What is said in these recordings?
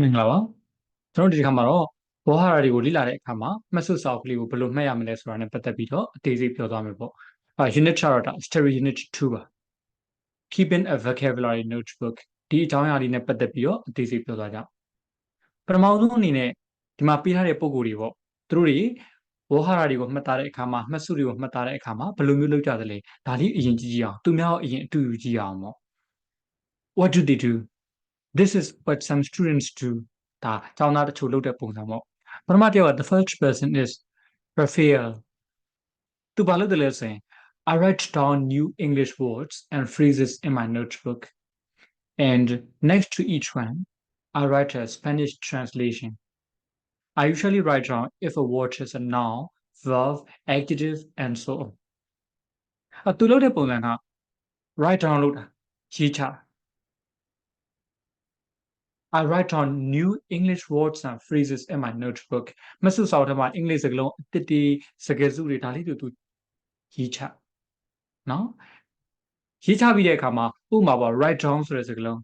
မင်္ဂလာပါကျွန်တော်ဒီခါမှာတော့ဘောဟာရာတွေကိုလေ့လာတဲ့အခါမှာမှတ်စုစာအုပ်ကလေးကိုဘယ်လိုမှတ်ရမလဲဆိုတာနဲ့ပတ်သက်ပြီးတော့အသေးစိတ်ပြောသွားမယ်ပေါ့unit chart တာ Story unit 2ပါ keeping a vocabulary notebook ဒီအကြောင်းအရာလေးနဲ့ပတ်သက်ပြီးတော့အသေးစိတ်ပြောသွားကြပထမဆုံးအနေနဲ့ဒီမှာပေးထားတဲ့ပုံကိုယ်တွေပေါ့သူတို့တွေဘောဟာရာတွေကိုမှတ်သားတဲ့အခါမှာမှတ်စုတွေကိုမှတ်သားတဲ့အခါမှာဘယ်လိုမျိုးလုပ်ကြသလဲဒါလေးအရင်ကြည့်ကြည့်အောင်သူများအရင်အတူတူကြည့်အောင်ပေါ့ what do they do this is what some students do ဒါကျောင်းသားတချို့လုပ်တဲ့ပုံစံပေါ့ပထမတစ်ယောက်က the first person is Raphael သူဘာလုပ်တယ်လဲဆိုရင် I write down new English words and phrases in my notebook and next to each one I write a Spanish translation I usually write down if a word is a noun verb adjective and so on သူလုပ်တဲ့ပုံစံက write down လုပ်တာရေးချတာ I write down new English words and phrases in my notebook မဆုစာအုပ်ထဲမှာအင်္ဂလိပ်စကားလုံးအသစ်တွေစကားစုတွေဒါလေးတွေသူရေးချနော်ရေးချပြီးတဲ့အခါမှာဥပမာပေါ့ write down ဆိုတဲ့စကားလုံး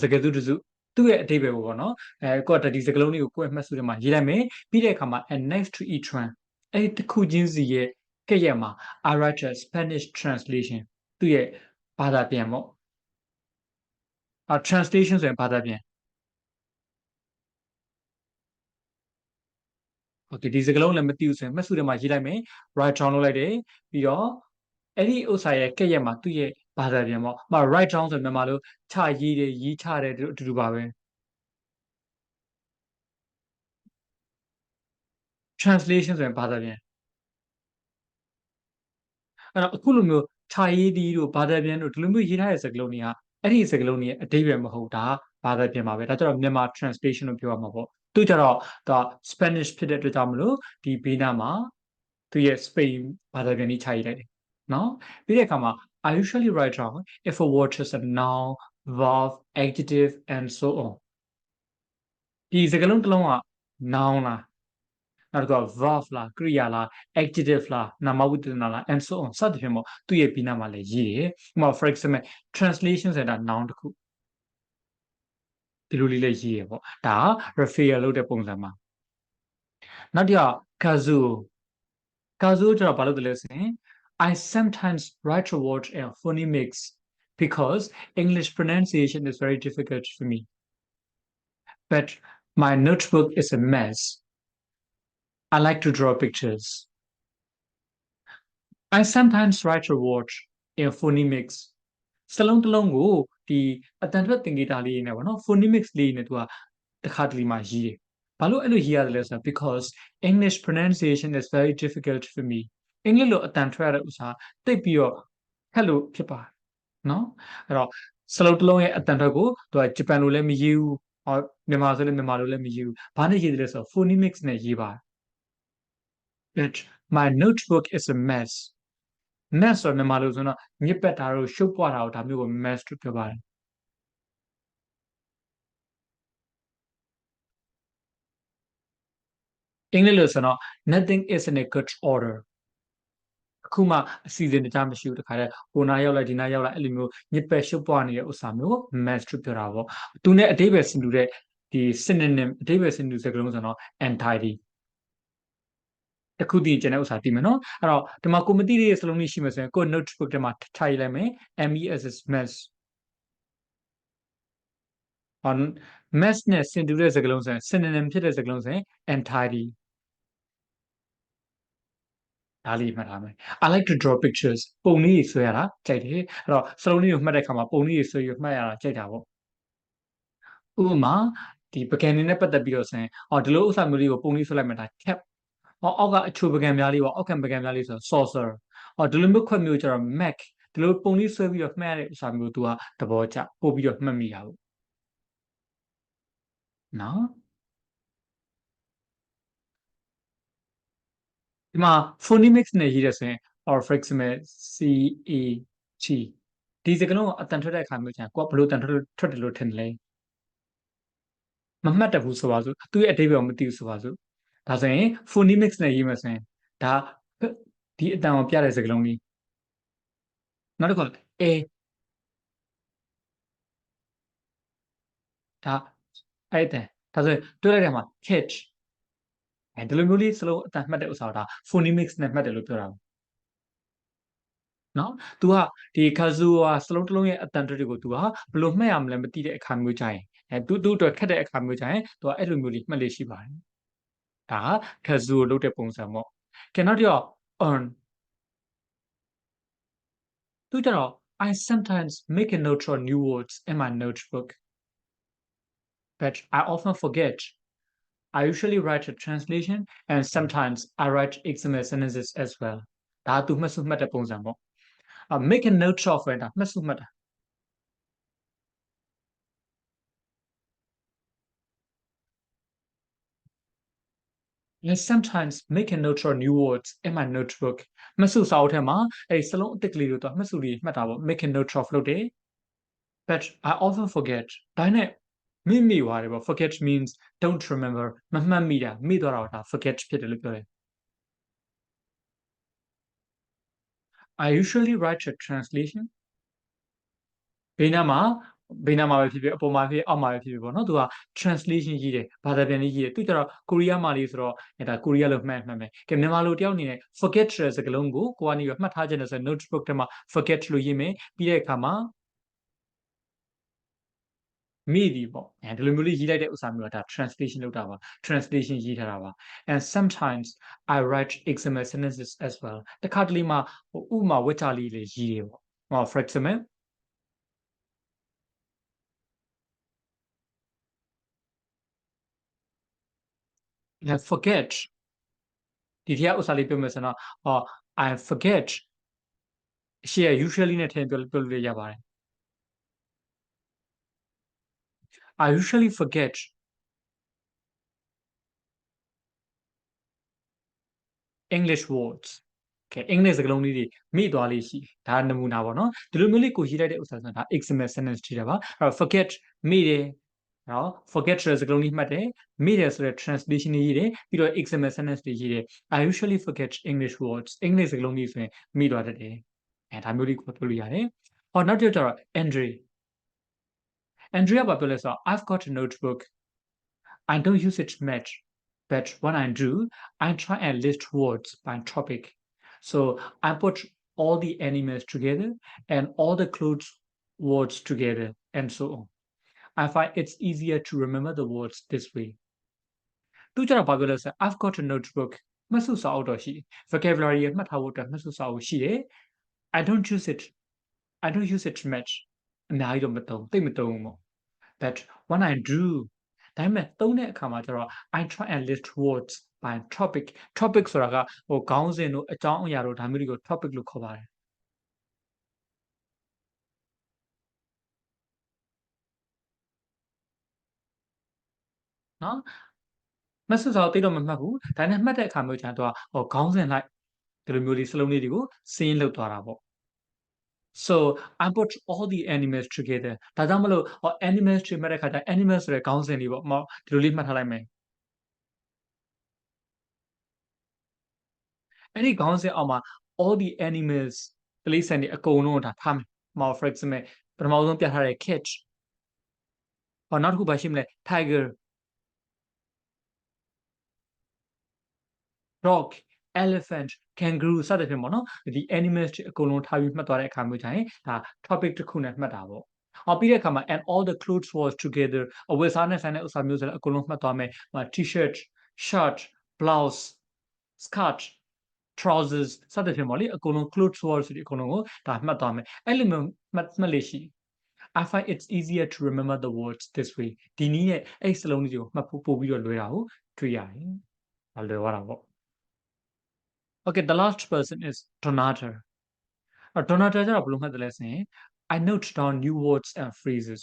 စကားစုတစုသူ့ရဲ့အဓိပ္ပာယ်ပေါ့နော်ကိုကဒီစကားလုံးလေးကိုကိုယ့်ရဲ့မှတ်စုထဲမှာရေးလိုက်မယ်ပြီးတဲ့အခါမှာ and next to each one အဲ့ဒီတစ်ခုချင်းစီရဲ့ကဲ့ရဲ့မှာ I write a Spanish translation သူ့ရဲ့ဘာသာပြန်ပေါ့translation ဆိုရင်ဘာသာပြန်โอเคဒီစကားလုံးလည်းမသိဘူးဆိုရင်မှတ်စုထဲမှာရေးလိုက်မယ် write down လုပ်လိုက်တယ်ပြီးတော့အဲ့ဒီဥစ္စာရဲ့ကဲ့ရဲ့မှာသူ့ရဲ့ဘာသာပြန်ပေါ့မ write down ဆိုရင်မြန်မာလိုချရေးတယ်ရေးချတယ်အတူတူပါပဲ translation ဆိုရင်ဘာသာပြန်အဲ့တော့အခုလိုမျိုးခြာရေးသည်တို့ဘာသာပြန်တို့ဒီလိုမျိုးရေးထားတဲ့စကားလုံးတွေကအဲ့ဒီစကားလုံးတွေရဲ့အဓိပ္ပာယ်မဟုတ်တာဘာသာပြန်ပါပဲဒါကြတော့မြန်မာ translation လို့ပြောရမှာပေါ့သူကြတော့ဒါ Spanish ဖြစ်တဲ့အတွက်ကြောင့်မလို့ဒီဘေးနားမှာသူရဲ့ Spain ဘာသာပြန်ကြီးခြာရေးလိုက်တယ်နော်ပြီးတဲ့အခါမှာ I usually write down if a word is a noun verb adjective and so on ဒီစကားလုံးတစ်လုံးက noun လားနောက်တစ်ခုက verb လားကရိယာလား adjective လားနာမဝိသေသနလား and so on စသဖြင့်ပေါ့သူ့ရဲ့ပြီးနားမှာလည်းရေးတယ်ဥပမာ for example translation ဆိုတာ noun တစ်ခုဒီလိုလေးလည်းရေးရပေါ့ဒါက refer လုပ်တဲ့ပုံစံမှာနောက်တစ်ယောက် casu ကျတော့ဘာလို့တလဲဆိုရင် I sometimes write a word in phonemics because English pronunciation is very difficult for me but my notebook is a mess I like to draw pictures I sometimes write a word in phonemics စလုံးတစ်လုံးကိုဒီအတန်ထွက်သင်္ကေတလေးနဲ့ပေါ့နော် phonemics လေးနဲ့သူကတစ်ခါတလေမှရေးတယ်ဘာလို့အဲ့လိုရေးရတယ်လဲဆိုတော့ because English pronunciation is very difficult for me အင်္ဂလိပ်လိုအတန်ထွက်ရတဲ့ဥစ္စာတိတ်ပြီးတော့ခက်လို့ဖြစ်ပါတယ်နော်အဲ့တော့စလုံးတစ်လုံးရဲ့အတန်ထွက်ကိုသူကဂျပန်လိုလည်းမရေးဘူးမြန်မာဆိုလည်းမြန်မာလိုလည်းမရေးဘူးဘာနဲ့ရေးတယ်လဲဆိုတော့ phonemics နဲ့ရေးပါတယ် but my notebook is a mess mess ဆိုမြန်မာလိုဆိုတော့ညစ်ပတ်တာတို့ရှုပ်ပွားတာတို့ဒါမျိုးကို mess လို့ပြောပါတယ်အင်္ဂလိပ်လိုဆိုတော့ nothing is in a good order အခုမှအစီအစဉ်တခြားမရှိဘူးတခါတည်းဟိုနားရောက်လိုက်ဒီနားရောက်လိုက်အဲ့လိုမျိုးညစ်ပတ်ရှုပ်ပွားနေတဲ့ဥစ္စာမျိုး mess လို့ပြောတာပေါ့သူနဲ့အဓိပ္ပာယ်ဆင်တူတဲ့ဒီ synonym အဓိပ္ပာယ်ဆင်တူစကားလုံးဆိုတော့ untidy တခုတည်းကျန်တဲ့ဥစ္စာတည်မယ်နော်အဲ့တော့ဒီမှာကိုမသိတဲ့စလုံးလေးရှိမယ်ဆိုရင်ကို notebook ထဲမှာထားလိုက်မယ် mess on mess နဲ့ဆင်တူတဲ့စကားလုံးဆိုရင် synonym ဖြစ်တဲ့စကားလုံးဆိုရင် untidy ဒါလေးမှတ်ထားမယ် I like to draw pictures ပုံလေးတွေဆွဲရတာကြိုက်တယ်အဲ့တော့စလုံးလေးကိုမှတ်တဲ့အခါမှာပုံလေးတွေဆွဲရမှတ်ရတာကြိုက်တာပေါ့ဥပမာဒီပကံနေနဲ့ပတ်သက်ပြီးတော့ဆိုရင်ဒီလိုဥစ္စာမျိုးလေးကိုပုံလေးဆွဲလိုက်မှတာ cap အောက်ကအချိုပကံများလေးပေါ့အောက်ခံပကံများလေးဆို saucer ဒီလိုမျိုးခွက်မျိုးကျတော့ mac ဒီလိုပုံလေးဆွဲပြီးတော့မှတ်ရတဲ့ဥစ္စာမျိုး तू ကသဘောကျပို့ပြီးတော့မှတ်မိတာပေါ့နော်ဒီမှာ phonemics နဲ့ရေးရဆိုရင် or for example CAT ဒီစကားလုံးအတန်ထွက်တဲ့အခါမျိုးကျရင်ကိုကဘယ်လိုတန်ထွက်တယ်လို့ထင်တယ်လဲမမှတ်တဘူးဆိုပါစို့သူ့ရဲ့အဓိပ္ပာယ်ကိုမသိဘူးဆိုပါစို့ဒါဆိုရင် phonemics နဲ့ရေးမယ်ဆိုရင်ဒါဒီအတန်ကိုပြတဲ့စကားလုံးလေးနောက်တစ်ခု ဒါအဲ့တဲ့ဒါဆိုတွေ့လိုက်တဲ့မှာ catch ဒီလိုမျိုးလေးစလုံးအတန်မှတ်တဲ့ဥစ္စာဒါ phonemics နဲ့မှတ်တယ်လို့ပြောတာနော် तू ကဒီ kazuo စလုံးတစ်လုံးရဲ့အတန်တွေကို तू ကဘယ်လိုမှတ်ရမလဲမသိတဲ့အခါမျိုးကြရင်သူ့အတွက်ခက်တဲ့အခါမျိုးကြရင် तू ကအဲ့လိုမျိုးလေးမှတ်လေးရှိပါတယ်ဒါက kazuo လုပ်တဲ့ပုံစံပေါ့ကဲနောက်တစ်ယောက် earn သူကြတော့ I sometimes make a note of new words in my notebook but I often forget I usually write a translation and sometimes I write XML sentences as well ဒါ तू မှတ်စုမှတ်တဲ့ပုံစံပေါ့make a note of ပဲဒါမှတ်စုမှတ်တာ I sometimes make a note of new words in my notebook မှတ်စုစာအုပ်ထဲမှာအဲ့စလုံးအသစ်ကလေးတွေတော့မှတ်စုတွေမှတ်တာပေါ့ make a note of လုပ်တယ် but I often forget ဒါနဲ့မိသွားတယ်ပေါ့ forget means don't remember မမှတ်မိတာမိသွားတာဒါ forget ဖြစ်တယ်လို့ပြောတယ် I usually write a translation ဘေးနားမှာပဲဖြစ်ဖြစ်အပေါ်မှာဖြစ်အောက်မှာပဲဖြစ်ဖြစ်ပေါ့နော်သူက translation ရေးတယ်ဘာသာပြန်လေးရေးတယ်သူကျတော့ကိုရီးယားမှာလေးဆိုတော့ဒါကိုရီးယားလို့မှတ်မယ်ကဲမြန်မာလိုတယောက်အနေနဲ့ forget ဆိုတဲ့စကားလုံးကိုကနေမှတ်ထားခြင်းနဲ့ဆို notebook ထဲမှာ forget လို့ရေးမယ်ပြီးတဲ့အခါမှာမိပြီပေါ့ဒီလိုမျိုးလေးရေးလိုက်တဲ့ဥစ္စာမျိုးကဒါ translation လုပ်တာပါ translation ရေးထားတာပါ and sometimes I write XML sentences as well တခါတလေမှာဥပမာဝတ်ကြလေးလေးရေးတယ်ပေါ့for example I forget ဒီထက်ဥစ္စာလေးပြောမယ်ဆိုတော့ I forget ရှေ့ usually နဲ့ထည့်ပြောလို့ရပါတယ် I usually forget English words ကဲ English စကားလုံးလေးတွေမိသွားလေးရှိဒါနမူနာပေါ့နော်ဒီလိုမျိုးလေးကိုရေးလိုက်တဲ့ဥစ္စာဆိုတာဒါ XML sentence ထိတာပါအဲ့တော့ forget မိတယ်နော် forget ဆိုတဲ့စကားလုံးလေးမှတ်တယ်မိတယ်ဆိုတဲ့ translation လေးရေးတယ်ပြီးတော့ XML sentence တွေရေးတယ် I usually forget English words English စကားလုံးလေးဆိုရင်မိသွားတတ်တယ်ဒါမျိုးလေးကိုပြောလို့ရတယ်ဟောနောက်တစ်ယောက်ကျတော့ Andre ကဘာပြောလဲဆိုတော့ I've got a notebook I don't use it much but when I do I try and list words by topic so I put all the animals together and all the clothes words together and so on I find it's easier to remember the words this way သူကြတော့ဘာပြောလဲဆို I've got a notebook မှတ်စုစာအုပ်တော့ရှိ vocabulary ရမှတ်ထားဖို့အတွက်မှတ်စုစာအုပ်ရှိတယ် I don't use it much အများကြီးတော့မသုံးသိမသုံးဘူးပေါ့ but when I do ဒါပေမဲ့သုံးတဲ့အခါမှာကျတော့ I try and list words by topic ဆိုတာကခေါင်းစဉ်တို့အကြောင်းအရာတို့ဒါမျိုးတွေကို topic လို့ခေါ်ပါတယ်နော်မှတ်စုစာအုပ်သိတော့မမှတ်ဘူးဒါနဲ့မှတ်တဲ့အခါမျိုးကျတော့ခေါင်းစဉ်လိုက်ဒီလိုမျိုးလေးစလုံးလေးတွေကိုစင်းလုပ်သွားတာပေါ့ so I put all the animals together ဒါကြောင့်မလို့ animals တွေမှတ်တဲ့အခါကျ animals ဆိုတဲ့ခေါင်းစဉ်လေးပေါ့ဒီလိုလေးမှတ်ထားလိုက်မယ်အဲ့ဒီခေါင်းစဉ်အောက်မှာ all the animals တိရစ္ဆာန်တွေအကုန်လုံးဒါထားမယ်for example ပထမဆုံးပြထားတဲ့ cat နောက်တစ်ခုပါရှိမလဲ tiger dog elephant kangaroo စသဖြင့်ပေါ့နော်ဒီ animals တွေအကုန်လုံးထားပြီးမှတ်သွားတဲ့အခါမျိုးကျရင်ဒါ topic တစ်ခုနဲ့မှတ်တာပေါ့ပြီးတဲ့အခါမှာ and all the clothes was together အဝတ်စားနဲ့ဆိုင်တဲ့ဥစ္စာမျိုးဆိုလည်းအကုန်လုံးမှတ်သွားမယ် t-shirt shirt blouse skirt trousers စသဖြင့်ပေါ့လေအကုန်လုံး clothes was တွေအကုန်လုံးကိုဒါမှတ်သွားမယ်အဲ့လိုမျိုးမှတ်လေးရှိ I find it's easier to remember the words this way ဒီနည်းနဲ့အဲ့စလုံးလေးတွေကိုမှတ်ဖို့ပို့ပြီးတော့လွယ်တာကိုတွေ့ရတယ်။လွယ်သွားတာပေါ့ Okay the last person is Donata Donata ကျတော့ဘယ်လိုမှတ်တယ်လဲဆိုရင် I note down new words and phrases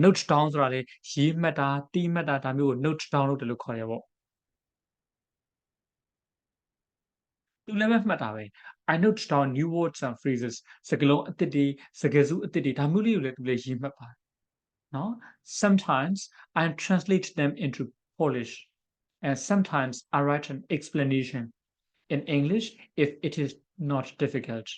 note down ဆိုတာလေရေးမှတ်တာတီးမှတ်တာဒါမျိုးကို note down လုပ်တယ်လို့ခေါ်ရပေါ့သူလည်းပဲမှတ်တာပဲ I note down new words and phrases စကားလုံးအသစ်တွေစကားစုအသစ်တွေဒါမျိုးလေးကိုလည်းသူလည်းရေးမှတ်ပါတယ်နော် sometimes I translate them into Polish and sometimes I write an explanation in English if it is not difficult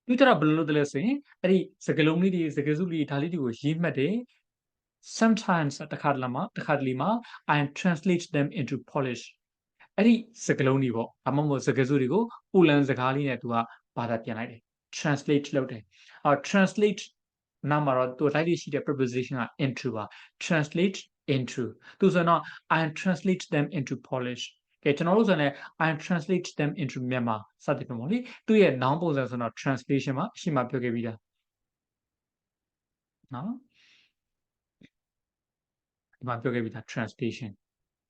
သူကြတော့ဘယ်လိုလုပ်တယ်လဲဆိုရင်အဲ့ဒီစကားလုံးလေးတွေစကားစုလေးဒါလေးတွေကိုရေးမှတ်တယ် sometimes တခါတလေမှာ I translate them into Polish အဲ့ဒီစကားလုံးတွေပေါ့ဒါမှမဟုတ်စကားစုတွေကိုပိုလန်စကားလေးနဲ့သူကဘာသာပြန်လိုက်တယ် translate လုပ်တယ်translate နာမှာတော့သူလိုက်လို့ရှိတဲ့ preposition က into ပါ translate into သူဆိုတော့ I translate them into Polish ကဲကျွန်တော်တို့ဆိုရင် I translate them into Myanmar စသဖြင့်ပေါ့လေသူရဲ့ noun ပုံစံဆိုတော့ translation မှာရှေ့မှာပြောခဲ့ပြီးသားနော်ဒီမှာပြောခဲ့ပြီးသား translation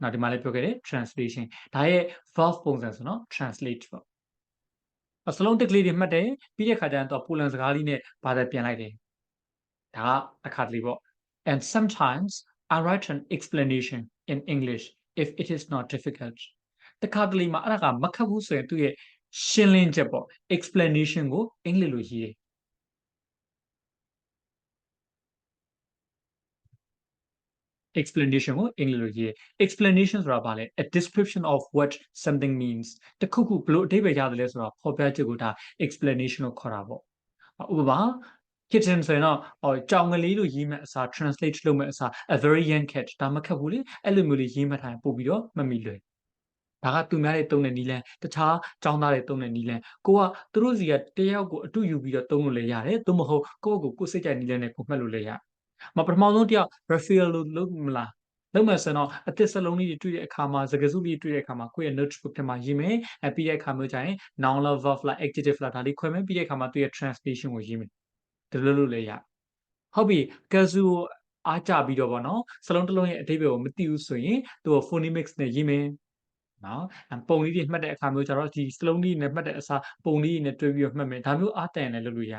နောက်ဒီမှာလည်းပြောခဲ့တယ် translation ဒါရဲ့ verb ပုံစံဆိုတော့ translate ပေါ့စလုံးတစ်ကလေးတွေမှတ်တယ်ပြီးတဲ့ခါကျရင်တော့ပိုလန်စကားလေးနဲ့ဘာသာပြန်လိုက်တယ်ဒါကတစ်ခါတလေပေါ့ and sometimes I write an explanation in English if it is not difficult တစ်ခါတလေမှာအဲ့ဒါကမခက်ဘူးဆိုရင်သူ့ရဲ့ရှင်းလင်းချက်ပေါ့ explanation ကိုအင်္ဂလိပ်လိုရေးတယ်explanation ကိုအင်္ဂလိပ်လိုရေး explanation ဆိုတာဘာလဲ a description of what something means တခုခုဘလို့အဓိပ္ပာယ်ရတယ်လဲဆိုတာဖော်ပြချက်ကိုဒါ explanation ကိုခေါ်တာပေါ့ဥပမာ kitten ဆိုရင်တော့ကြောင်ကလေးလို့ရေးမဲ့အစား translate လုပ်မဲ့အစား a very young cat ဒါမခက်ဘူးလေအဲ့လိုမျိုးလေးရေးမှတ်ထားရင်ပို့ပြီးတော့မမီလွယ်ဒါကသူများတွေတုံးတဲ့နီလန်တခြားចောင်းသားတွေတုံးတဲ့နီလန်ကိုကသူတို့စီကတယောက်ကိုအတူယူပြီးတော့တုံးလို့လည်းရတယ်သို့မဟုတ်ကိုယ့်ကိုစိတ်ကြိုက်နီလန်နဲ့ကိုမှတ်လို့လည်းရမပထမဆုံးတယောက် refill လို့လုပ်မလားလုပ်မယ်ဆိုတော့အသစ်စလုံးလေးတွေတွေ့တဲ့အခါမှာစကားစုလေးတွေ့တဲ့အခါမှာကိုယ့်ရဲ့ notebook ထဲမှာရေးမယ်ပြီးတဲ့အခါမျိုးကျရင် noun လား verb လား adjective လားဒါလေးခွဲမယ်ပြီးတဲ့အခါမှာသူရဲ့ translation ကိုရေးမယ်ဒီလိုလုပ်လည်းရဟုတ်ပြီကဲဆူအားကြပြီးတော့ဗောနော်စလုံးတစ်လုံးရဲ့အဓိပ္ပာယ်ကိုမသိဘူးဆိုရင်သူက phonemics နဲ့ရေးမယ်နော်ပုံလေးတွေမှတ်တဲ့အခါမျိုးကျတော့ဒီစလုံးလေးနဲ့မှတ်တဲ့အစားပုံလေးနဲ့တွဲပြီးတော့မှတ်မယ်ဒါမျိုးအားတန်တယ်လုပ်လို့ရ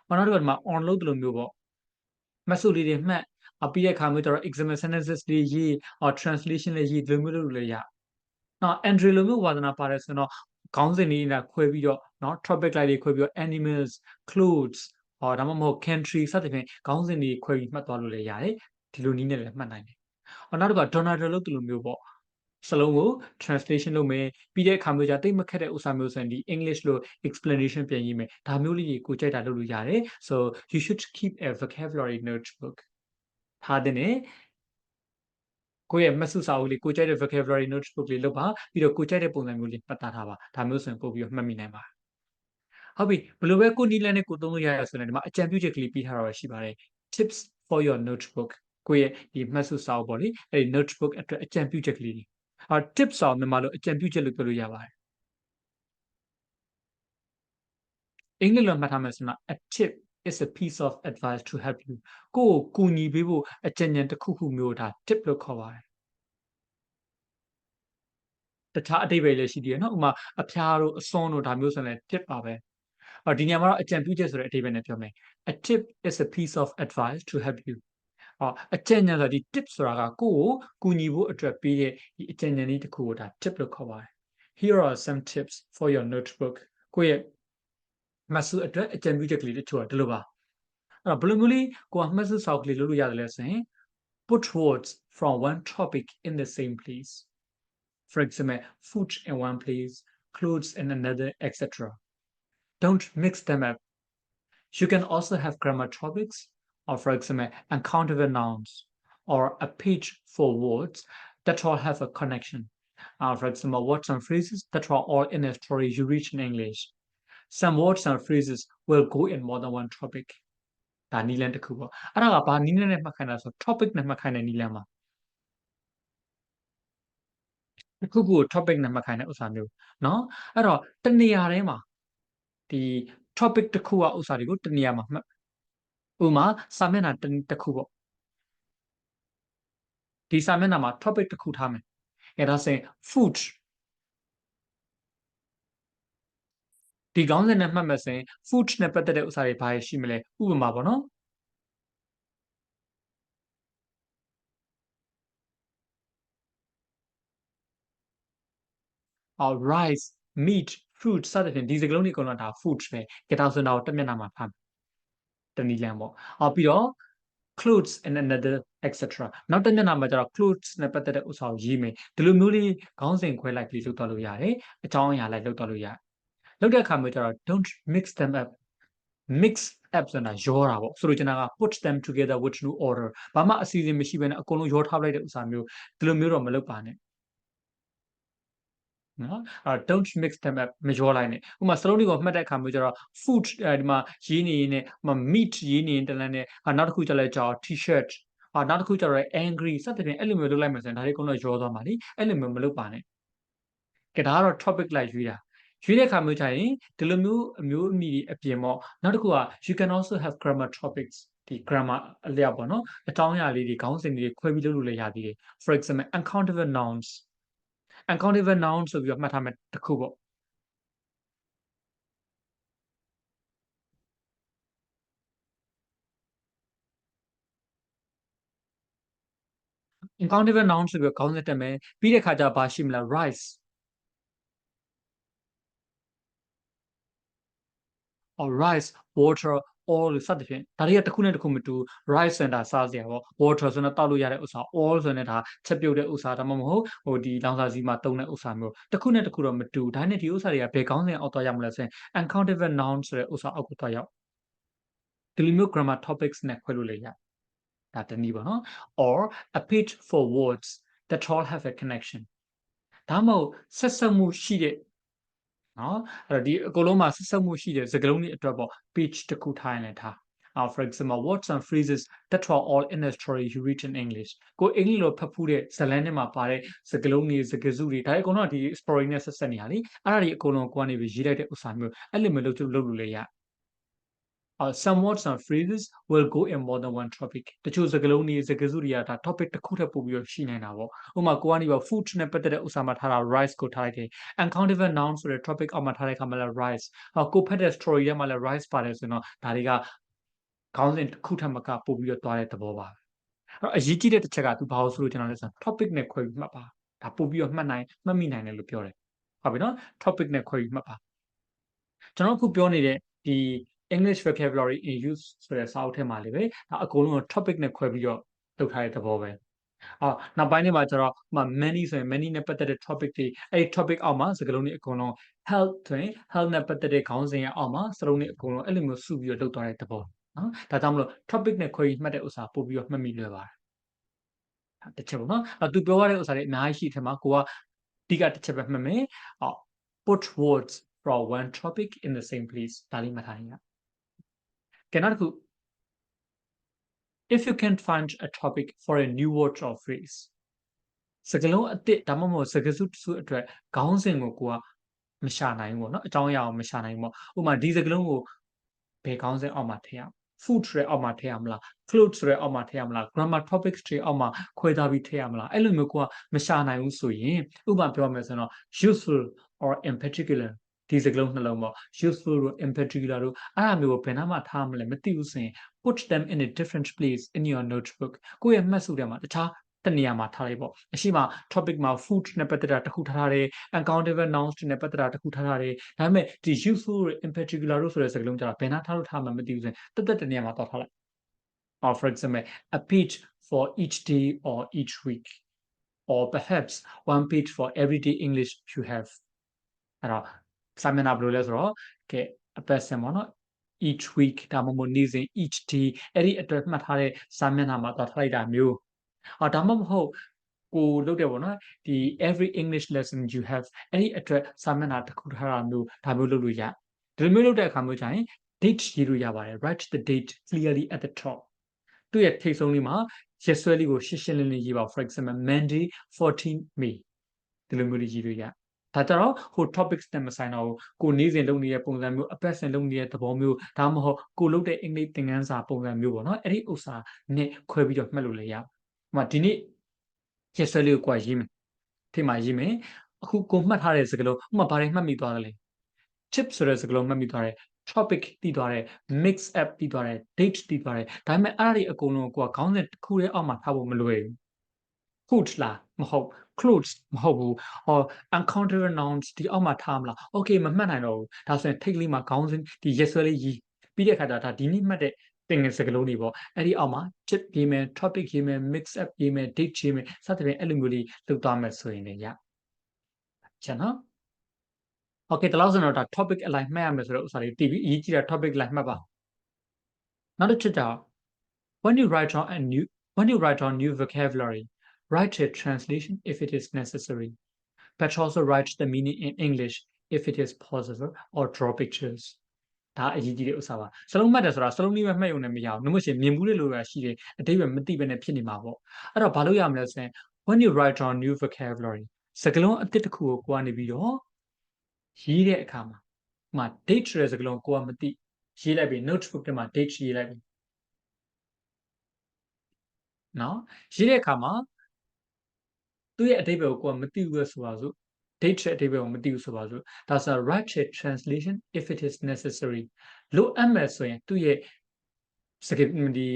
နောက်တစ်ခါဒီမှာ on လုပ်တယ်လို့မျိုးပေါ့မှတ်စုလေးတွေမှတ်ပြီးတဲ့အခါမျိုးကျတော့ example sentences တွေရေး translation လေးရေးဒီလိုမျိုးလုပ်လို့လည်းရနော် entry လိုမျိုးဝါသနာပါတယ်ဆိုတော့ခေါင်းစဉ်လေးနဲ့ခွဲပြီးတော့နော် topic လိုက်လေးခွဲပြီးတော့ animals clothes ဒါမှမဟုတ် country စသဖြင့်ခေါင်းစဉ်တွေခွဲပြီးမှတ်သွားလို့လည်းရတယ်ဒီလိုနည်းနဲ့လည်းမှတ်နိုင်တယ်နောက်တစ်ခါ Donald လုပ်တယ်လို့မျိုးပေါ့စလုံးကို translation လုပ်မယ်ပြီးတဲ့အခါမျိုးကျတိတ်မခက်တဲ့ဥစ္စာမျိုးဆိုရင်ဒီ English လို့ explanation ပြန်ရေးမယ်ဒါမျိုးလေးတွေကိုကြိုက်တာလုပ်လို့ရတယ် so you should keep a vocabulary notebook ထားတဲ့ကိုယ့်ရဲ့မှတ်စုစာအုပ်လေးကိုကြိုက်တဲ့ vocabulary notebook လေးလုပ်ပါပြီးတော့ကိုကြိုက်တဲ့ပုံစံမျိုးလေးမှတ်သားထားပါဒါမျိုးဆိုရင်ပို့ပြီးတော့မှတ်မိနိုင်ပါဟုတ်ပြီဘယ်လိုပဲကိုနီလန်နဲ့ကိုသုံးလို့ရရဆိုရင်ဒီမှာအကြံပြုချက်ကလေးပေးထားတာရှိပါတယ် tips for your notebook ကိုရဲ့ဒီမှတ်စုစာအုပ်ပေါ့လေအဲ့ဒီ notebook အတွက်အကြံပြုချက်ကလေးတွေtips ဆိုမြန်မာလိုအကြံပြုချက်လို့ပြောလို့ရပါတယ်အင်္ဂလိပ်လိုမှတ်ထားမယ်ဆိုတော့ a tip is a piece of advice to help you ကိုယ်ကူညီပေးဖို့အကြံဉာဏ်တစ်ခုခုမျိုးဒါ tip လို့ခေါ်ပါတယ်တခြားအဓိပ္ပာယ်လည်းရှိသေးတယ်နော်ဥပမာအဖျားတို့အစွန်းတို့ဒါမျိုးဆိုရင် tip ပါပဲဒီနေရာမှာတော့အကြံပြုချက်ဆိုတဲ့အဓိပ္ပာယ်နဲ့ပြောမယ် a tip is a piece of advice to help you အကြံဉာဏ်ဆိုဒီ tip ဆိုတာကကိုယ့်ကိုကူညီဖို့အတွက်ပေးတဲ့ဒီအကြံဉာဏ်လေးတစ်ခုကိုဒါ tip လို့ခေါ်ပါတယ် here are some tips for your notebook ကိုယ့်ရဲ့မှတ်စုအတွက်အကြံပြုချက်ကလေးတချို့ဒီလိုပါအဲ့တော့ဘယ်လိုမျိုးလေးကိုကမှတ်စုစာအုပ်ကလေးလုပ်လို့ရတယ်လဲဆိုရင် put words from one topic in the same place for example food in one place clothes in another etc don't mix them up you can also have grammar topics or for example uncountable nouns or a page for words that all have a connection for example words and phrases that are all in a story you read in English some words and phrases will go in more than one topic ဒါနီလန်တစ်ခုပေါ့အဲ့ဒါကဘာနီလန်နဲ့မှတ်ခိုင်းတာဆို topic နဲ့မှတ်ခိုင်းတဲ့နီလန်မှာတစ်ခုခုကို topic နဲ့မှတ်ခိုင်းတဲ့ဥစ္စာမျိုးเนาะအဲ့တော့တနေရာထဲမှာဒီ topic တစ်ခုကဥစ္စာတွေကိုတနေရာမှာမှတ်ဥပမာစာမျက်နှာတစ်ခုပေါ့ဒီစာမျက်နှာမှာ topic တစ်ခုထားမယ်အဲ့ဒါဆိုရင် food ဒီခေါင်းစဉ်နဲ့မှတ်မယ်ဆိုရင် food နဲ့ပတ်သက်တဲ့ဥစ္စာတွေဘာရှိမလဲဥပမာပေါ့နော်rice meat fruit စသဖြင့်ဒီစကားလုံးတွေအကုန်လုံးဒါ food ပဲကြတောင်စင်တာကိုတစ်မျက်နှာမှာဖတ်တနည်းလမ်းပေါ့ပြီးတော့ clothes and another etc နောက်တစ်မျက်နှာမှာကျတော့ clothes နဲ့ပတ်သက်တဲ့ဥစ္စာကိုရေးမယ်ဒီလိုမျိုးလေးခေါင်းစဉ်ခွဲလိုက်ပြီးလုပ်သွားလို့ရတယ်အကြောင်းအရာလိုက်လုပ်သွားလို့ရတယ်လုပ်တဲ့အခါမှာကျတော့ don't mix them up mix app ဆိုတာရောတာပေါ့ဆိုလိုချင်တာက put them together with no order ဘာမှအစီအစဉ်မရှိဘဲနဲ့အကုန်လုံးရောထားလိုက်တဲ့ဥစ္စာမျိုးဒီလိုမျိုးတော့မလုပ်ပါနဲ့နော်don't mix them up မရောလိုက်နဲ့ဥပမာစလုံးတွေကိုမှတ်တဲ့အခါမျိုးကျတော့ food ဒီမှာရေးနေရင်နဲ့ meat ရေးနေရင်တလန်းနဲ့နောက်တစ်ခုကျလဲကြော t-shirt နောက်တစ်ခုကျတော့ angry စသဖြင့်အဲ့လိုမျိုးလုပ်လိုက်မှဆိုရင်ဒါတွေကုန်တော့ရောသွားမှာလीအဲ့လိုမျိုးမလုပ်ပါနဲ့ကဲဒါကတော့ topic လိုက်ရွေးတာရွေးတဲ့အခါမျိုးကျရင်ဒီလိုမျိုးအမျိုးအမည်အပြင်ပေါ့နောက်တစ်ခုက you can also have grammar topics ဒီ grammar အလျောက်ပေါ့နော်အကြောင်းအရာလေးတွေခေါင်းစဉ်တွေခွဲပြီးလုပ်လို့လည်းရသေးတယ် for example uncountable nouns uncountable nouns ဆိုပြီးတော့မှတ်ထားမယ်တစ်ခုပေါ့ uncountable nouns ဆိုပြီးတော့ခေါင်းစဉ်တက်မယ်ပြီးတဲ့အခါကျဘာရှိမလဲ rice or rice water all စသဖြင့်ဒါတွေကတစ်ခုနဲ့တစ်ခုမတူ rice ဆိုတာစားစရာပေါ့ water ဆိုတော့တောက်လို့ရတဲ့ဥစ္စာ all ဆိုရင်ဒါချက်ပြုတ်တဲ့ဥစ္စာဒါမှမဟုတ်ဟိုဒီလောင်စာစီမှာတုံးတဲ့ဥစ္စာမျိုးတစ်ခုနဲ့တစ်ခုတော့မတူဒါနဲ့ဒီဥစ္စာတွေကဘယ်ကောင်းစဉ်အောက်သွားရောက်မလဲဆိုရင် uncountable noun ဆိုတဲ့ဥစ္စာအောက်ကိုသွားရောက်ဒီလိုမျိုး grammar topics နဲ့ခွဲလို့လည်းရဒါတနည်းပေါ့နော် or a page for words that all have a connection ဒါမှမဟုတ်ဆက်စပ်မှုရှိတဲ့နော်အဲ့တော့ဒီအကုန်လုံးမှာဆက်စပ်မှုရှိတဲ့စကားလုံးတွေအတွက်ပေါ့ page တစ်ခုထားရင်လည်းထားfor example words and phrases that are all in a story you read in English ကိုအင်္ဂလိပ်လိုဖတ်ဖူးတဲ့ဇာတ်လမ်းထဲမှာပါတဲ့စကားလုံးတွေစကားစုတွေဒါအကုန်လုံးကဒီ story နဲ့ဆက်ဆက်နေရလေအဲ့ဒါတွေအကုန်လုံးကိုကနေပြီးရေးလိုက်တဲ့ဥစ္စာမျိုးအဲ့လိုမျိုးလုပ်လို့လည်းရsome words and phrases will go in more than one topic တချို့စကားလုံးတွေစကားစုတွေကဒါ topic တစ်ခုထပ်ပို့ပြီးတော့ရှိနေတာပေါ့ဥပမာကိုကနေပြီး food နဲ့ပတ်သက်တဲ့ဥစ္စာမှာထားတာ rice ကိုထားလိုက်တယ် uncountable noun ဆိုတဲ့ topic အောက်မှာထားတဲ့အခါမှာလည်း rice ကိုဖတ်တဲ့ story ထဲမှာလည်း rice ပါတယ်ဆိုတော့ဒါတွေကခေါင်းစဉ်တစ်ခုထပ်မကပို့ပြီးတော့သွားတဲ့သဘောပါအဲ့အရေးကြီးတဲ့တစ်ချက်ကသူဘာလို့ဆိုလို့ကျွန်တော်လဲဆိုတော့ topic နဲ့ခွဲပြီးမှတ်ပါဒါပို့ပြီးတော့မှတ်မိနိုင်တယ်လို့ပြောတယ်ဟုတ်ပြီနော် topic နဲ့ခွဲပြီးမှတ်ပါကျွန်တော်အခုပြောနေတဲ့ဒီ English vocabulary in use ဆိုတဲ့စာအုပ်ထဲမှာလေပဲဒါအကုန်လုံး topic နဲ့ခွဲပြီးတော့လုပ်ထားတဲ့သဘောပဲနောက်ပိုင်းတွေမှာကျတော့many ဆိုရင် many နဲ့ပတ်သက်တဲ့ topic တွေအဲ့ဒီ topic အောက်မှာစကားလုံးတွေအကုန်လုံး health ဆိုရင် health နဲ့ပတ်သက်တဲ့ခေါင်းစဉ်ရဲ့အောက်မှာစကားလုံးတွေအကုန်လုံးအဲ့လိုမျိုးစုပြီးတော့လုပ်သွားတဲ့သဘောနော်ဒါကြောင့်မလို့ topic နဲ့ခွဲပြီးမှတ်တဲ့ဥစ္စာပို့ပြီးတော့မှတ်မိလွယ်ပါတယ်တစ်ချက်ပေါ့နော်သူပြောရတဲ့ဥစ္စာတွေအများကြီးရှိတယ်မှာကိုကအဓိကတစ်ချက်ပဲမှတ်မယ် put words from one topic in the same place ဒါလေးမှတ်ထားရင်ကဲနောက်တစ်ခု if you can find a topic for a new word or phrase စကားလုံးအသစ်ဒါမှမဟုတ်စကားစုအတွက်ခေါင်းစဉ်ကိုကမရှာနိုင်ဘူးပေါ့နော်အကြောင်းအရာကိုမရှာနိုင်ဘူးပေါ့ဥပမာဒီစကားလုံးကိုဘယ်ခေါင်းစဉ်အောက်မှာထည့်ရအောင် food ဆိုတဲ့အောက်မှာထည့်ရမလား clothes ဆိုတဲ့အောက်မှာထည့်ရမလား grammar topics တွေအောက်မှာခွဲထားပြီးထည့်ရမလားအဲ့လိုမျိုးကမရှာနိုင်ဘူးဆိုရင်ဥပမာပြောမယ်ဆိုတော့ useful or in particular ဒီစကားလုံးနှလုံးပေါ့ useful တို့ in particular တို့အဲ့အမျိုးကိုဘယ်နှမှာထားမလဲမသိဘူးဆိုရင် put them in a different place in your notebook ကိုယ့်ရဲ့မှတ်စုထဲမှာတခြားတနေရာမှာထားလိုက်ပေါ့အရှိမ topic မှာ food နဲ့ပတ်သက်တာတစ်ခုထားထားတယ် uncountable nouns နဲ့ပတ်သက်တာတစ်ခုထားထားတယ်ဒါပေမဲ့ဒီ useful in particular လို့ဆိုတဲ့စကားလုံးကျတော့ဘယ်နှထားလို့ထားမှမသိဘူးဆိုရင်တနေရာမှာတော့ထားလိုက် or for example a page for each day or each week or perhaps one page for everyday English you have အဲ့တော့စာမျက်နှာဘယ်လိုလဲဆိုတော့ကဲအပတ်စဉ်ပေါ့နော် each week ဒါမှမဟုတ်နေ့စဉ် each day အဲ့ဒီအတွက်မှတ်ထားတဲ့စာမျက်နှာမှာတော့ထားလိုက်တာမျိုးဒါမှမဟုတ်ကိုလုပ်တယ်ပေါ့နော်ဒီ every English lesson you have အဲ့ဒီအတွက်စာမျက်နှာတစ်ခုထားတာမျိုးဒါမျိုးလုပ်လို့ရဒီလိုမျိုးလုပ်တဲ့အခါမျိုးကျရင် date ရေးလို့ရပါတယ် write the date clearly at the top သူ့ရဲ့ထိပ်ဆုံးလေးမှာရက်စွဲလေးကိုရှင်းရှင်းလင်းလင်းရေးပါ for example Monday 14 May ဒီလိုမျိုးလေးရေးလို့ရဒါကြတော့ဟို topics နဲ့မဆိုင်တော့ကိုနေ့စဉ်လုပ်နေတဲ့ပုံစံမျိုးအပတ်စဉ်လုပ်နေတဲ့သဘောမျိုးဒါမှမဟုတ်ကိုလုပ်တဲ့အင်္ဂလိပ်သင်ခန်းစာပုံစံမျိုးပေါ့နော်အဲ့ဒီဥစ္စာနဲ့ခွဲပြီးတော့မှတ်လို့လည်းရဒီနေ့ရက်စွဲလေးကိုရေးမယ်ထိမှရေးမယ်အခုကိုမှတ်ထားတဲ့စကားလုံးဥပမာဘာတွေမှတ်မိသွားတယ်လဲ tip ဆိုတဲ့စကားလုံးမှတ်မိသွားတယ် topic တည်သွားတယ် mix up တည်သွားတယ် date တည်သွားတယ်ဒါပေမဲ့အဲ့ဒါတွေအကုန်လုံးကိုကခေါင်းစဉ်တစ်ခုတည်းအောက်မှာထားဖို့မလွယ်ဘူး food လားမဟုတ် clothes မဟုတ်ဘူး or uncountable nouns ဒီအောက်မှာထားမလား okay မမှတ်နိုင်တော့ဘူးဒါဆိုရင်ထိတ်လေးမှာခေါင်းစဉ်ဒီရက်စွဲလေးရေးပြီးတဲ့အခါကျဒါဒီနေ့မှတ်တဲ့သင်ငယ်စကားလုံးတွေပေါ့အဲ့ဒီအောက်မှာ tip ရေးမယ် topic ရေးမယ် mix up ရေးမယ် date ရေးမယ်စသဖြင့်အဲ့လိုမျိုးလေးလုပ်သွားမယ်ဆိုရင်လည်းရချင်နော် okay ဒီလောက်ဆိုတော့ဒါ topic အလိုက်မှတ်ရမယ်ဆိုတော့ဥစ္စာလေးတည်ပြီးအရေးကြီးတာ topic လိုက်မှတ်ပါ နောက်တစ်ချက်ကြောင့် when you write on new vocabulary write a translation if it is necessary but also write the meaning in English if it is possible or draw pictures ဒါအရေးကြီးတဲ့ဥစ္စာပါစလုံးမှတ်တယ်ဆိုတာစလုံးလေးပဲမှတ်ရုံနဲ့မရဘူးနှုတ်မရှိမြင်မှုတွေလိုရရှိတယ်အတိတ်ပဲမသိပဲနဲ့ဖြစ်နေမှာပေါ့အဲ့တော့ဘာလို့ရမလဲဆိုရင် when you write on new vocabulary စကားလုံးအသစ်တစ်ခုကိုကိုကနေပြီးတော့ရေးတဲ့အခါမှာ date ဆိုတဲ့စကားလုံးကိုကမသိရေးလိုက်ပြီး notebook ထဲမှာ date ရေးလိုက်ပြီးနော်ရေးတဲ့အခါမှာသူ့ရဲ့အတိတ်ပဲကိုကမသိဘူးဆိုပါစို့ date ရဲ့အတိတ်ပဲကိုမသိဘူးဆိုပါစို့ဒါဆို write a translation if it is necessary လိုအပ်မယ်ဆိုရင်သူ့ရဲ့စကားဒီ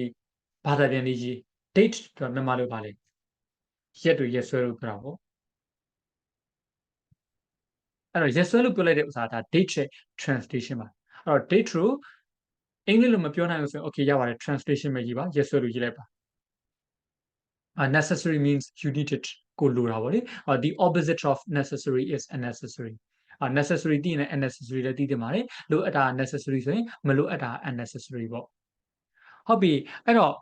ဘာသာပြန်လေးရေး date တော့မြန်မာလိုပါလေရက်တွေရက်စွဲလို့ပြောတာပေါ့အဲ့တော့ရက်စွဲလို့ပြောလိုက်တဲ့ဥစ္စာဒါ date ရဲ့ translation ပါအဲ့တော့ date ကိုအင်္ဂလိပ်လိုမပြောနိုင်ဘူးဆိုရင် okay ရပါတယ် translation ပဲရေးပါရက်စွဲလို့ရေးလိုက်ပါnecessary means you need it ကိုလိုတာပေါ့လေ the opposite of necessary is unnecessary necessary တည်ရင် unnecessary လည်းတည်တင်ပါတယ်လိုအပ်တာ necessary ဆိုရင်မလိုအပ်တာ unnecessary ပေါ့ဟုတ်ပြီအဲ့တော့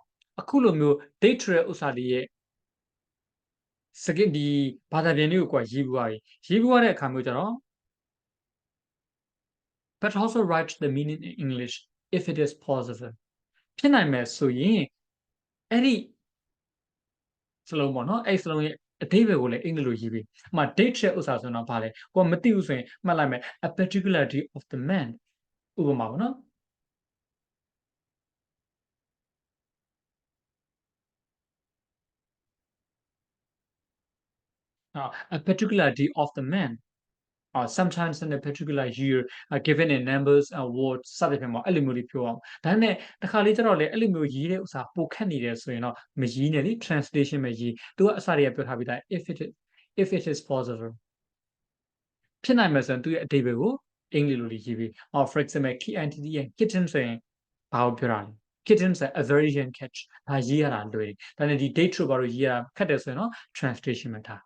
အခုလိုမျိုး date ဆိုတဲ့ဥစ္စာလေးရဲ့စကဒီဘာသာပြန်လေးကိုရေးပြီးသွားပြီရေးပြီးသွားတဲ့အခါမျိုးကျတော့ but also write the meaning in English if it is possible ဖြစ်နိုင်မယ်ဆိုရင်အဲ့ဒီစလုံးပေါ့နော်အဲ့စလုံးရဲ့အဓိပ္ပာယ်ကိုလည်းအင်္ဂလိပ်လိုရေးပြီးဥပမာ date ရဲ့ဥစ္စာဆိုတော့ဗာလဲကိုကမသိဘူးဆိုရင်မှတ်လိုက်မယ် a particularity of the man ဥပမာပေါ့နော်a particularity of the man sometimes in a particular year given in numbers and words စသဖြင့်ပေါ့အဲ့လိုမျိုးလေးပြောအောင်ဒါပေမဲ့တစ်ခါလေးကျတော့လေအဲ့လိုမျိုးရေးတဲ့ဥစ္စာပိုခက်နေတယ်ဆိုရင်တော့မရေးနဲ့လေ translation ပဲရေးသူကအစတွေကပြောထားပြီးသား if it is possible ဖြစ်နိုင်မယ်ဆိုရင်သူ့ရဲ့အဓိပ္ပာယ်ကိုအင်္ဂလိပ်လိုလေးရေးပြီး for example KITT ရဲ့ kitten ဆိုရင်ဘာကိုပြောတာလဲ kitten ဆို a very young cat ဒါရေးရတာလွယ်တယ်ဒါနဲ့ဒီ date ဆိုဘာလို့ရေးရခက်တယ်ဆိုရင်တော့ translation ပဲထား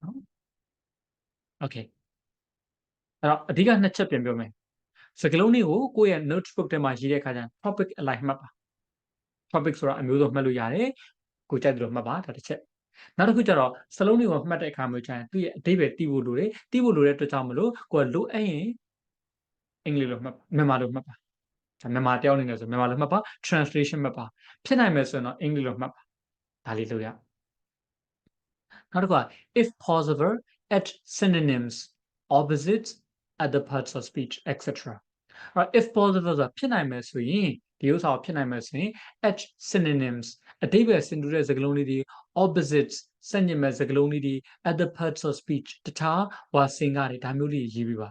နော် okay အဲ့တော့အဓိကနှစ်ချက်ပြန်ပြောမယ်စကားလုံးလေးကိုကိုယ့်ရဲ့ notebook ထဲမှာရေးတဲ့အခါကျရင် topic align မှတ်ပါ topic ဆိုတာအမျိုးစုံမှတ်လို့ရတယ်ကိုကြိုက်တယ်လို့မှတ်ပါဒါတစ်ချက်နောက်တစ်ခုကျတော့စလုံးလေးကိုမှတ်တဲ့အခါမျိုးကျရင်သူ့ရဲ့အဓိပ္ပာယ်သိဖို့လိုတယ်သိဖို့လိုတဲ့အတွက်ကြောင့်မလို့ကိုကလိုအပ်ရင်အင်္ဂလိပ်လိုမှတ်မြန်မာလိုမှတ်ပါမြန်မာတယောက်နေနေဆိုမြန်မာလိုမှတ်ပါ translation မှတ်ပါဖြစ်နိုင်မယ်ဆိုရင်တော့အင်္ဂလိပ်လိုမှတ်ပါဒါလေးလုပ်ရနောက်တစ်ခုက if possible add synonyms opposites other parts of speech etc if possible ဆိုတာဖြစ်နိုင်မယ်ဆိုရင်ဒီဥစ္စာကိုဖြစ်နိုင်မယ်ဆိုရင် add synonyms အဓိပ္ပာယ်ဆင်တူတဲ့စကားလုံးလေးတွေ opposites ဆန့်ကျင်မဲ့စကားလုံးလေးတွေ other parts of speech တခြားဝါစင်ကတွေဒါမျိုးလေးရေးပြီးပါ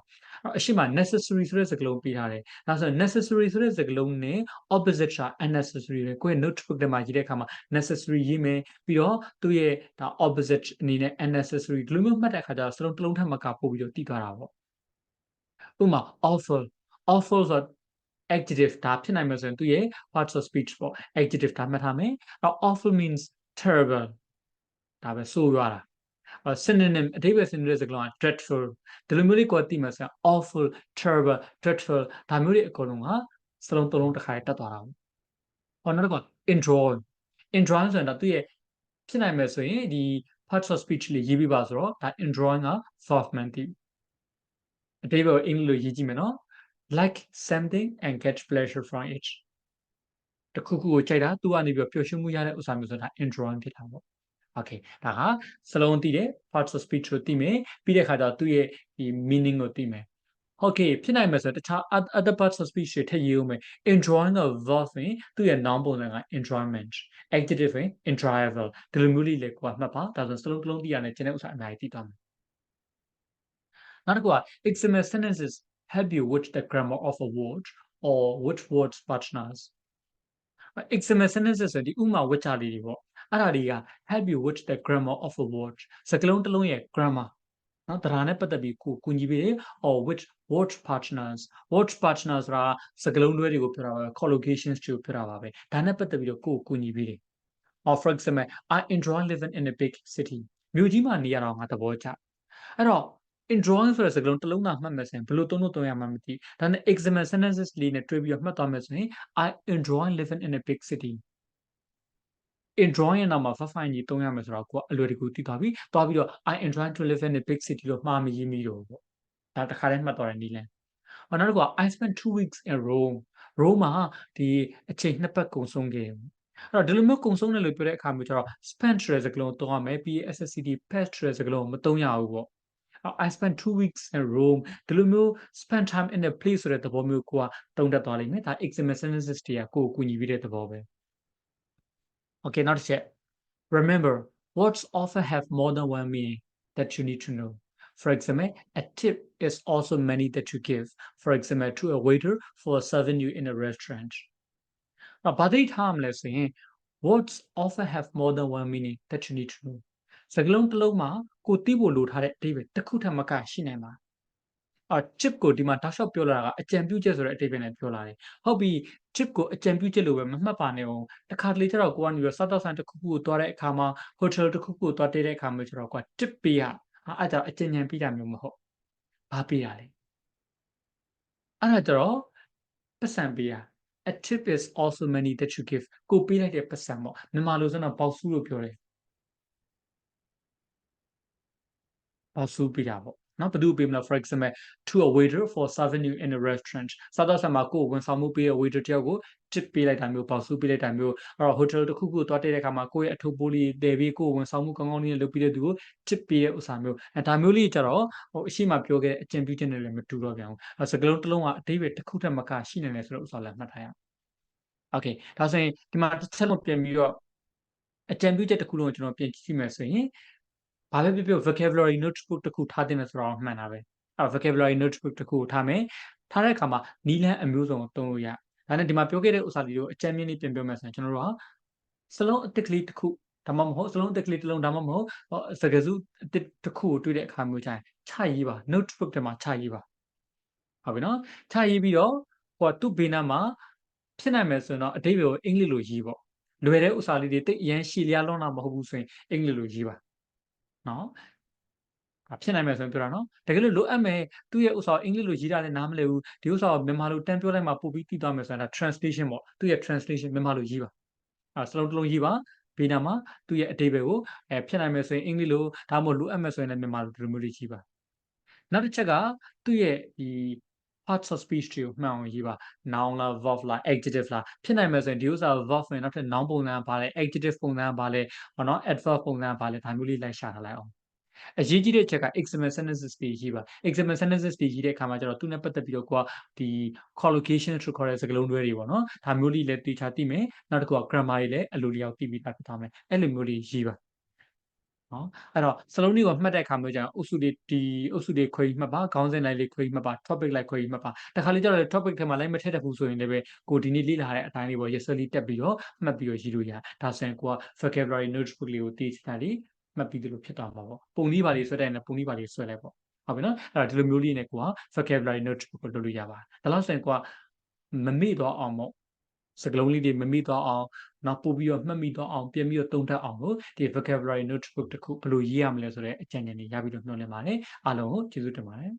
အရှိမ necessary ဆိုတဲ့စကားလုံးပေးထားတယ်ဒါဆိုရင် necessary ဆိုတဲ့စကားလုံးနဲ့ opposite က unnecessary ပဲကိုယ့်ရဲ့ notebook ထဲမှာရေးတဲ့အခါမှာ necessary ရေးမယ်ပြီးတော့သူ့ရဲ့ဒါ opposite အနေနဲ့ unnecessary ဒီလိုမျိုးမှတ်တဲ့အခါကျတော့စလုံးတစ်လုံးထပ်မကပို့ပြီးတော့တည်သွားတာပေါ့ဥပမာ awful ဆို adjective ဒါဖြစ်နိုင်မယ်ဆိုရင်သူရဲ့ parts of speech ပေါ့ adjective ဒါမှတ်ထားမယ်အဲ့ awful means terrible ဒါပဲဆိုရတာsynonym အဓိပ္ပာယ်ဆင်တဲ့စကားလုံးက dreadful ဒီလိုမျိုးလေးကိုသိမှဆိုရင် awful terrible dreadful ဒါမျိုးတွေအကုန်လုံးကစလုံးတစ်လုံးတစ်ခါတက်သွားတာပေါ့ဟောနောက်တစ်ခု enjoy ဆိုရင်ဒါသူရဲ့ဖြစ်နိုင်မယ်ဆိုရင်ဒီ parts of speech လေးရေးပြပါဆိုတော့ဒါ enjoy က verb မှန်တည်အဓိပ္ပာယ်အင်္ဂလိပ်လိုရေးကြည့်မယ်နော် like something and get pleasure from it တခုခုကိုကြိုက်တာသူကနေပြီးပျော်ရွှင်မှုရတဲ့ဥစ္စာမျိုးဆိုတာ enjoy ဖြစ်တာပေါ့ okay ဒါကစလုံးသိတယ် parts of speech ကိုသိမယ်ပြီးတဲ့အခါကျတော့သူ့ရဲ့ဒီ meaning ကိုသိမယ် okay ဖြစ်နိုင်မယ်ဆိုတော့တခြား other parts of speech တွေထည့်ရေးဦးမယ် enjoy က verb ဆိုရင်သူ့ရဲ့ noun ပုံစံက enjoyment adjective ဆိုရင် enjoyable ဒီလိုမျိုးလေးလေကိုကမှတ်ပါဒါဆိုစလုံးတစ်လုံးသိရတယ်ကျန်တဲ့ဥစ္စာအများကြီးသိသွားမယ်နောက်တစ်ခုက example sentences help you with the grammar of a word or which words partners example sentences ဆိုဒီဥမာဝတ်ချလေးတွေပေါ့အဲ့ဒါတွေက help you with the grammar of a word စကားလုံးတစ်လုံးရဲ့ grammar နော်တရားနဲ့ပတ်သက်ပြီးကိုကူညီပေးတယ် or which word partnersဆိုတာစကားလုံးတွဲတွေကိုပြောတာပါ collocations တွေကိုပြောတာပါပဲဒါနဲ့ပတ်သက်ပြီးတော့ကိုကူညီပေးတယ် or for example I enjoy living in a big city မြို့ကြီးမှာနေရတော့ငါသဘောကျအဲ့တော့ enjoying ဆိုတဲ့စကားလုံးတစ်လုံးသာမှတ်မယ်ဆိုရင်ဘယ်လိုသုံးလို့သုံးရမှာမသိဘူးဒါနဲ့ examen sentences လေးနဲ့တွဲပြီးတော့မှတ်သွားမယ်ဆိုရင် I enjoy living in a big city enjoy ရဲ့နောက်မှာ verb form ကြီးသုံးရမယ်ဆိုတော့ကိုကအလွယ်တကူသိသွားပြီသွားပြီးတော့ I enjoy to live in a big city လို့မှားမရေးမိတော့ဘူးပေါ့ဒါတစ်ခါတည်းမှတ်သွားတဲ့နည်းလမ်းနောက်တစ်ခုက I spent 2 weeks in Rome မှာဒီအချိန်နှစ်ပတ်ကုန်ဆုံးခဲ့အဲ့တော့ဒီလိုမျိုးကုန်ဆုံးတယ်လို့ပြောတဲ့အခါမျိုးကျတော့ spent ဆိုတဲ့စကားလုံးသုံးရမယ်ပြီး SSCD past ဆိုတဲ့စကားလုံးမသုံးရဘူးပေါ့I spent 2 weeks in Rome ဒီလိုမျိုး spend time in a place ဆိုတဲ့သဘောမျိုးကိုကတုံးတက်သွားလိမ့်မယ်ဒါ examen sentences တွေကကိုယ်ကူညီပြီးတဲ့သဘောပဲ Okay နောက်တစ်ချက် Remember words often have more than one meaning that you need to know For example a tip is also money that you give for example to a waiter for serving you in a restaurant ဘာသိထားမလဲဆိုရင် words often have more than one meaning that you need to know စကားလုံးတစ်လုံးမှာကိုသိဖို့လိုထားတဲ့အဓိပ္ပာယ်တစ်ခုထက်မကရှိနိုင်ပါchip ကိုဒီမှာတောက်လျှောက်ပြောလာတာကအကြံပြုချက်ဆိုတဲ့အဓိပ္ပာယ်နဲ့ပြောလာတယ်ဟုတ်ပြီ chip ကိုအကြံပြုချက်လို့ပဲမမှတ်ပါနဲ့အောင်တခါတလေကျတော့ကိုကနေပြီးစားတော့ဆိုင်တစ်ခုခုကိုသွားတဲ့အခါမှာ hotel တစ်ခုခုကိုသွားတည်တဲ့အခါမှာကျတော့ကိုက tip ပေးရအဲ့ဒါအကြံဉာဏ်ပေးတာမျိုးမဟုတ်ဘာပေးရလဲအဲ့ဒါကျတော့ပတ်စံပေးရ a tip is also money that you give ကိုပေးလိုက်တဲ့ပတ်စံပေါ့မြန်မာလိုဆိုတော့ပေါက်စုလို့ပြောတယ်ပေါက်စုပေးတာပေါ့နော်ဘယ်သူပေးမလဲ for example to a waiter for serving you in a restaurant စားတော့ဆိုင်မှာကိုယ်ဝန်ဆောင်မှုပေးတဲ့ waiter တယောက်ကို tip ပေးလိုက်တာမျိုးပေါက်စုပေးလိုက်တာမျိုးအဲ့တော့ hotel တစ်ခုခုသွားတဲ့အခါမှာကိုယ့်ရဲ့အထုပ်ပိုးလေးတည်ပြီးကိုယ်ဝန်ဆောင်မှုကောင်းကောင်းလေးနဲ့လုပ်ပြီးတဲ့သူကို tip ပေးတဲ့ဥစ္စာမျိုးဒါမျိုးလေးကြတော့အရှိမပြောခဲ့တဲ့အကျင့်ပြုချက်နဲ့လည်းမတူတော့ပြန်ဘူးစကလုံးတစ်လုံးကအတိပ္ပယ်တစ်ခုထက်မကရှိနေတယ်ဆိုတော့ဥစ္စာလည်းမှတ်ထားရအောင် Okay ဒါဆိုရင်ဒီမှာတစ်ချက်လုံးပြန်ပြီးတော့အကြံပြုချက်တစ်ခုလုံးကိုကျွန်တော်ပြန်ကြည့်မယ်ဆိုရင်ဘာပဲပြော vocabulary notebook တစ်ခုထားတင်မယ်ဆိုတော့မှန်တာပဲအဲ့ vocabulary notebook တစ်ခုကိုထားမယ်ထားတဲ့အခါမှာနီးလန်းအမျိုးစုံကိုသုံးလို့ရဒါနဲ့ဒီမှာပြောခဲ့တဲ့ဥစ္စာတွေကိုအကြံမြင့်လေးပြန်ပြောမယ်ဆိုရင်ကျွန်တော်တို့ဟာစလုံးအသစ်ကလေးတစ်ခုဒါမှမဟုတ်စလုံးအသစ်ကလေးတစ်လုံးဒါမှမဟုတ်စကားစုအသစ်တစ်ခုကိုတွေ့တဲ့အခါမျိုးကျရင်ချရေးပါ notebook ထဲမှာချရေးပါဟုတ်ပြီနော်ချရေးပြီးတော့ဟိုသူ့ဘေးနားမှာဖြစ်နိုင်မယ်ဆိုရင်တော့အတိတ်ကိုအင်္ဂလိပ်လိုရေးပေါ့လွယ်တဲ့ဥစ္စာလေးတွေတိတ်အရန်ရှည်လျားလွန်းတာမဟုတ်ဘူးဆိုရင်အင်္ဂလိပ်လိုရေးပါနော်ဖြစ်နိုင်မယ်ဆိုရင်ပြောတာနော်တကယ်လို့လိုအပ်မယ်သူ့ရဲ့ဥစ္စာအင်္ဂလိပ်လိုရေးတာလည်းနားမလည်ဘူးဒီဥစ္စာကိုမြန်မာလိုတန်းပြောလိုက်မှပို့ပြီးသိသွားမယ်ဆိုတာ translation ပေါ့သူ့ရဲ့ translation မြန်မာလိုရေးပါစလုံးတစ်လုံးရေးပါဘေးနားမှာသူ့ရဲ့အတိတ်ကိုဖြစ်နိုင်မယ်ဆိုရင်အင်္ဂလိပ်လိုဒါမှမဟုတ်လိုအပ်မယ်ဆိုရင်လည်းမြန်မာလိုဒီလိုမျိုးလေးရေးပါနောက်တစ်ချက်ကသူ့ရဲ့ဒီ parts of speech တွေကိုမှန်အောင်ရေးပါ noun လား verb လား adjective လားဖြစ်နိုင်မယ်ဆိုရင်ဒီဥစ္စာ verb ဆိုရင်နောက်ထပ် noun ပုံစံပါလဲ adjective ပုံစံပါလဲဟောနော် adverb ပုံစံပါလဲဒါမျိုးလေးလိုက်ရှာထားလိုက်အောင်အရေးကြီးတဲ့အချက်က examen sentences တွေရေးပါ examen sentences တွေရေးတဲ့အခါမှာကျတော့သူနဲ့ပတ်သက်ပြီးတော့ကိုကဒီ collocation လို့ခေါ်တဲ့စကားလုံးတွဲတွေပေါ့နော်ဒါမျိုးလေးလည်းသိချသိမယ်နောက်တစ်ခုက grammar တွေလည်းအလိုလျောက်သိပြီးသားဖြစ်သွားမယ်အဲ့လိုမျိုးလေးရေးပါနော်အဲ့တော့စလုံးလေးကိုမှတ်တဲ့အခါမျိုးကျတော့အုပ်စုတွေဒီအုပ်စုတွေခွဲပြီးမှတ်ပါခေါင်းစဉ်လိုက်လေးခွဲပြီးမှတ်ပါ topic လိုက်ခွဲပြီးမှတ်ပါတခါလေကျတော့ topic ထဲမှာလိုက်မထည့်တတ်ဘူးဆိုရင်လည်းပဲကိုဒီနေ့လေ့လာတဲ့အတိုင်းလေးပေါ့ yesterday တက်ပြီးတော့မှတ်ပြီးတော့ရေးလို့ရဒါဆိုရင်ကိုက vocabulary notebook လေးကိုသိချတာလေးမှတ်ပြီးသလိုဖြစ်သွားမှာပေါ့ပုံလေးပါလေးဆွဲတဲ့ရင်ပုံလေးပါလေးဆွဲလိုက်ပေါ့ဟုတ်ပြီနော်အဲ့တော့ဒီလိုမျိုးလေးနဲ့ကိုက vocabulary notebook ကိုလုပ်လို့ရပါတယ်ဒါလို့ဆိုရင်ကိုကမမေ့တော့အောင်ပေါ့စကလုံးလေးတွေမမိသွားအောင်နောက်ပို့ပြီးတော့မှတ်မိသွားအောင်ပြန်ပြီးတော့သုံးသပ်အောင်လို့ဒီ vocabulary notebook တစ်ခုဘယ်လိုရေးရမလဲဆိုတဲ့အကြံဉာဏ်တွေရပြီးတော့ညွှန်လင်းပါတယ်အားလုံးကိုကျေးဇူးတင်ပါတယ်